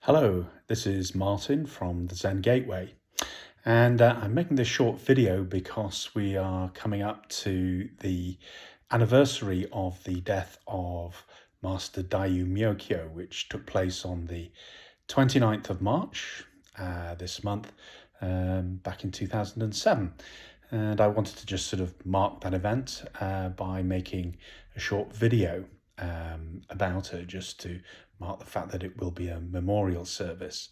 Hello, this is Martin from the Zen Gateway, and I'm making this short video because we are coming up to the anniversary of the death of Master Daiyu Myokyo, which took place on the 29th of March this month, back in 2007. And I wanted to just sort of mark that event by making a short video about her, just to mark the fact that it will be a memorial service.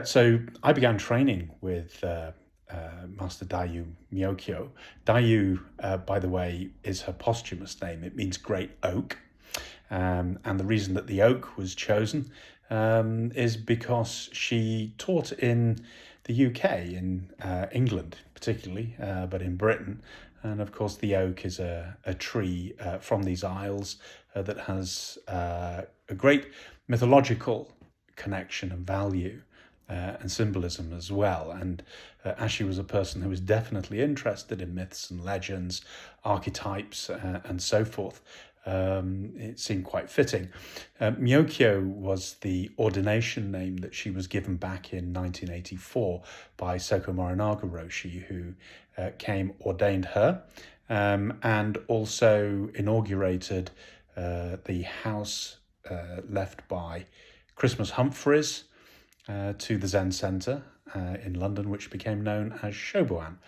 So I began training with Master Daiyu Myokyo. Daiyu, by the way, is her posthumous name. It means great oak. And the reason that the oak was chosen is because she taught in the UK, in England particularly, but in Britain. And of course, the oak is a tree from these isles that has a great mythological connection and value and symbolism as well. And as she was a person who was definitely interested in myths and legends, archetypes, and so forth, it seemed quite fitting. Myokyo was the ordination name that she was given back in 1984 by Soko Morinaga Roshi, who ordained her and also inaugurated the house left by Christmas Humphreys to the Zen Centre in London, which became known as Shoboan.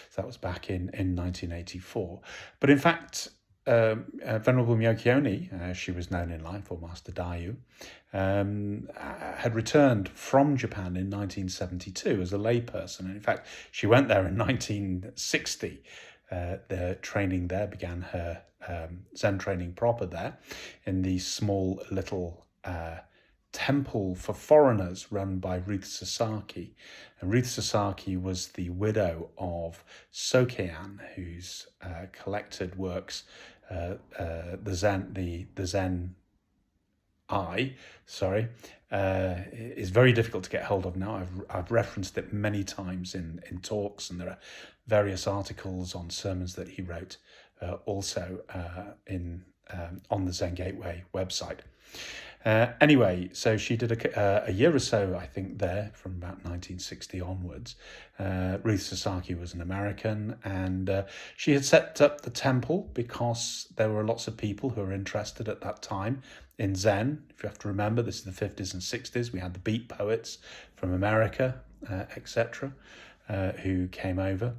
So that was back in 1984. But in fact, Venerable Myokyo, she was known in life, or Master Daiyu, had returned from Japan in 1972 as a layperson. And in fact, she went there in 1960. The training there began, her Zen training proper there, in the small little temple for foreigners run by Ruth Sasaki. And Ruth Sasaki was the widow of Sokean, who's collected works, the Zen I, is very difficult to get hold of now. I've referenced it many times in talks, and there are various articles on sermons that he wrote also on the Zen Gateway website. Anyway, so she did a year or so, I think, there from about 1960 onwards. Ruth Sasaki was an American, and she had set up the temple because there were lots of people who were interested at that time in Zen. If you have to remember, this is the 50s and 60s. We had the beat poets from America, etc., who came over.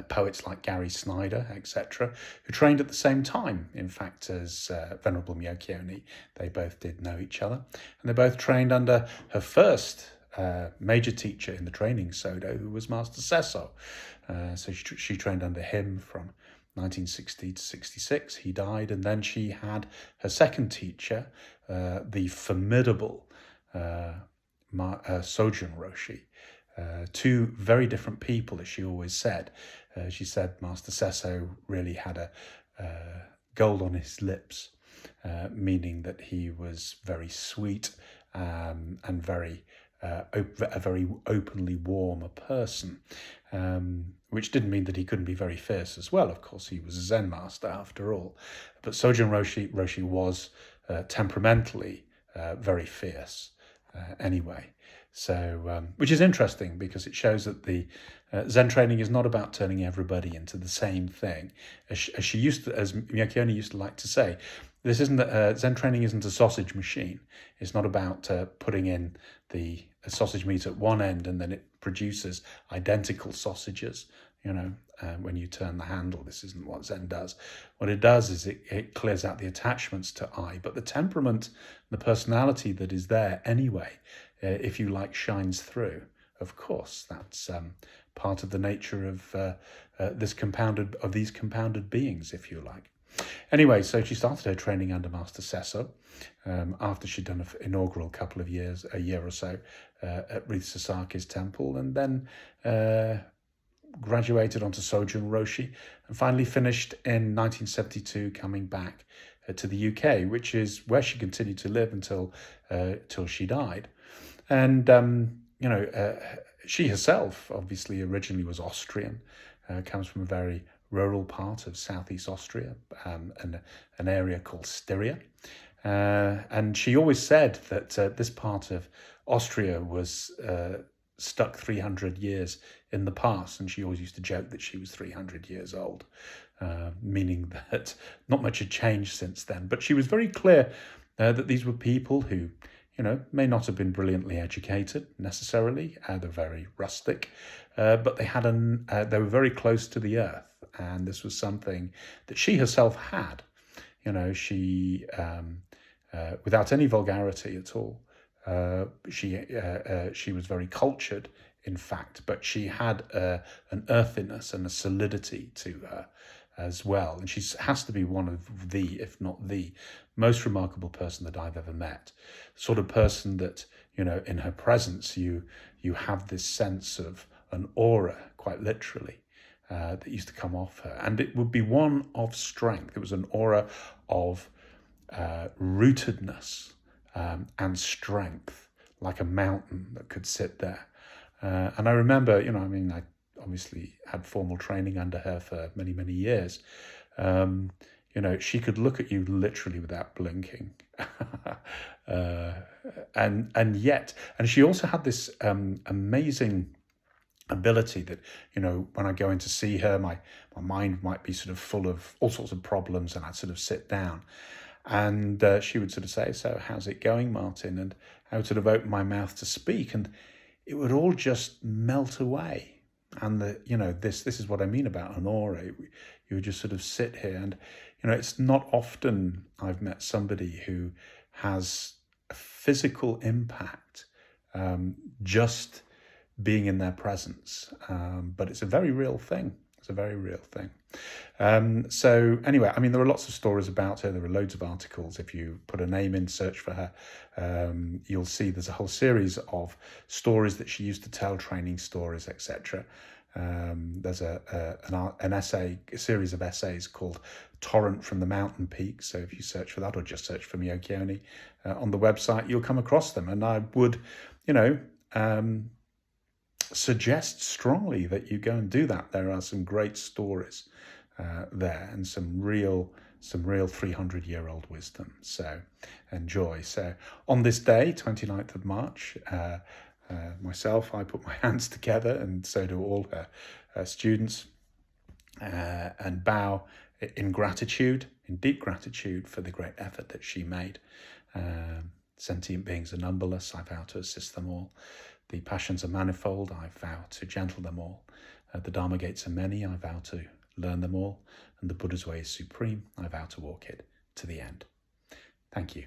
Poets like Gary Snyder, etc., who trained at the same time, in fact, as Venerable Myokyo. They both did know each other, and they both trained under her first major teacher in the training Sodo, who was Master Sesso. So she trained under him from 1960 to 66. He died, and then she had her second teacher, the formidable Sojun Roshi. Two very different people, as she always said. She said Master Sesso really had a gold on his lips, meaning that he was very sweet and a very openly warm a person, which didn't mean that he couldn't be very fierce as well. Of course, he was a Zen master after all. But Sojun Roshi was temperamentally very fierce anyway. So, which is interesting because it shows that the Zen training is not about turning everybody into the same thing. As Myokyo used to like to say, this isn't Zen training isn't a sausage machine. It's not about putting in the sausage meat at one end and then it produces identical sausages. When you turn the handle, this isn't what Zen does. What it does is it clears out the attachments to I, but the temperament, the personality that is there anyway, if you like, shines through. Of course, that's part of the nature of these compounded beings, if you like. Anyway, so she started her training under Master Sesso after she'd done an inaugural couple of years, a year or so, at Ruth Sasaki's temple, and then graduated onto Sojun Roshi, and finally finished in 1972, coming back to the UK, which is where she continued to live until she died. And she herself obviously originally was Austrian, comes from a very rural part of southeast Austria, an area called Styria. And she always said that this part of Austria was stuck 300 years in the past, and she always used to joke that she was 300 years old, meaning that not much had changed since then. But she was very clear that these were people who, may not have been brilliantly educated necessarily. They're very rustic, but they were very close to the earth, and this was something that she herself had. She without any vulgarity at all. She was very cultured, in fact, but she had an earthiness and a solidity to her as well. And she has to be one of the, if not the, most remarkable person that I've ever met. Sort of person that, in her presence, you have this sense of an aura, quite literally, that used to come off her. And it would be one of strength. It was an aura of rootedness and strength, like a mountain that could sit there. And I remember, I obviously had formal training under her for many, many years. She could look at you literally without blinking. And she also had this amazing ability that, when I go in to see her, my mind might be sort of full of all sorts of problems, and I'd sort of sit down. And she would sort of say, "So how's it going, Martin?" And I would sort of open my mouth to speak, and it would all just melt away. And this is what I mean about an aura. You would just sort of sit here, and it's not often I've met somebody who has a physical impact just being in their presence. But it's a very real thing. It's a very real thing. So anyway, there are lots of stories about her. There are loads of articles. If you put a name in, search for her, you'll see there's a whole series of stories that she used to tell, training stories, etc. There's a series of essays called Torrent from the Mountain Peaks. So if you search for that, or just search for Miyoko Oni on the website, you'll come across them. And I would, suggest strongly that you go and do that. There are some great stories there, and some real 300-year-old wisdom. So enjoy. So on this day, 29th of March, myself, I put my hands together, and so do all her students, and bow in gratitude, in deep gratitude for the great effort that she made. Sentient beings are numberless. I vow to assist them all. The passions are manifold. I vow to gentle them all. The Dharma gates are many. I vow to learn them all. And the Buddha's way is supreme. I vow to walk it to the end. Thank you.